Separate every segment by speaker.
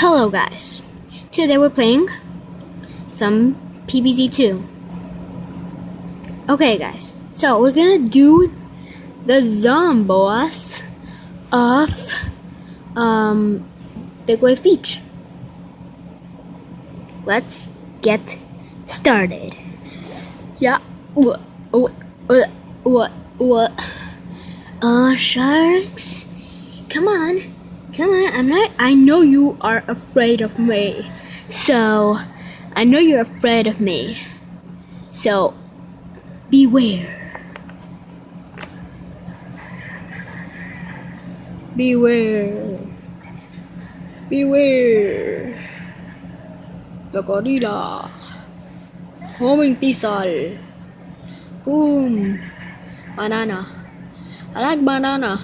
Speaker 1: Hello guys, today we're playing some PBZ2. Okay guys, so we're gonna do the ZOMBOSS of Big Wave Beach. Let's get started. Yeah, what? Sharks, come on, I know you are afraid of me, so I know you're afraid of me, so beware. The gorilla. Homing thistle. Boom. Banana. I like banana.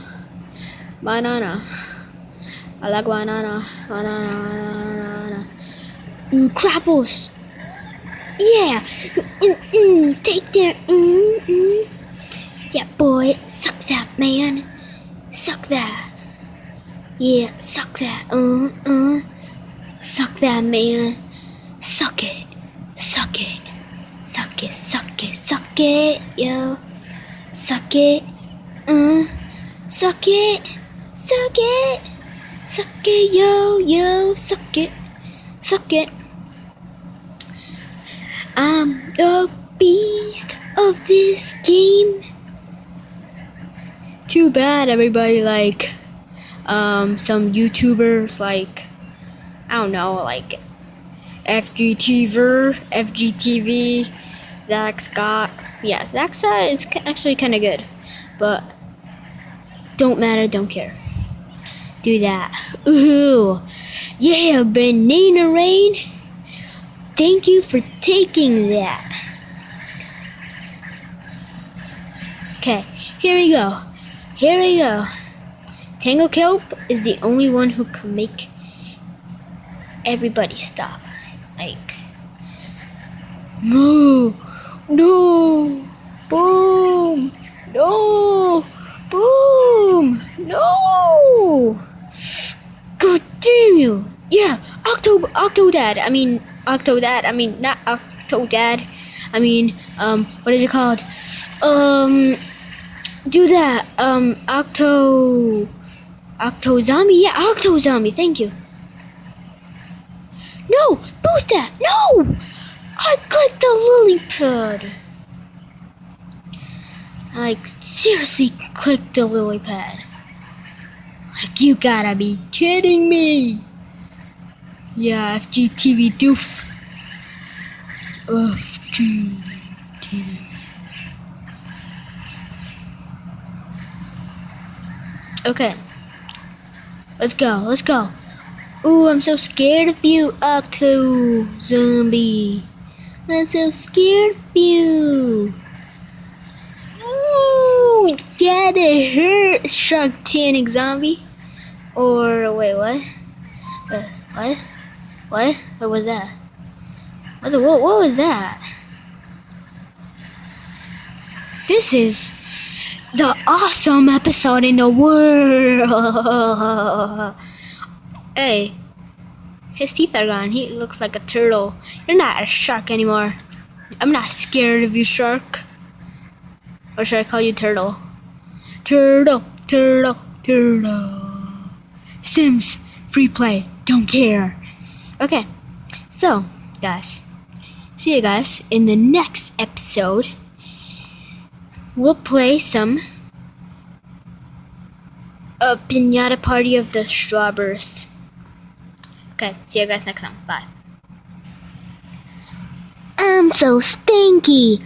Speaker 1: I like banana. Crapples. Yeah. Take that. Yeah, boy. Suck that, man. Suck that. Yeah, suck that. Suck that, man. Suck it. Suck it, yo. Suck it. Suck it, yo. Suck it. I'm the beast of this game. Too bad everybody like some YouTubers like, I don't know, like FGTV, Zach Scott. Yeah, Zach Scott is actually kind of good, but don't matter, don't care. Do that. Ooh, yeah, banana rain. Thank you for taking that. Okay, here we go. Tango Kelp is the only one who can make everybody stop. Like, no, boom, no, boom, no. God damn you. Yeah, Octodad. I mean, not Octodad. I mean, what is it called? Do that. Octo Zombie. Yeah, Octo Zombie. Thank you. No! Boost that! No! I clicked the lily pad. Like, seriously clicked the lily pad. Like, you gotta be kidding me. Yeah, FGTV doof. FGTV. Okay. Let's go. Ooh, I'm so scared of you, Octo Zombie. I'm so scared of you. Ooh, that hurt, Sharktronic Zombie. Or, wait, what? What was that? What was that? This is the awesome episode in the world. Hey, his teeth are gone. He looks like a turtle. You're not a shark anymore. I'm not scared of you, shark. Or should I call you turtle? Turtle. Sims, free play, don't care. Okay, so, guys, see you guys in the next episode. We'll play some Pinata Party of the Strawburst. Okay, see you guys next time. Bye. I'm so stinky.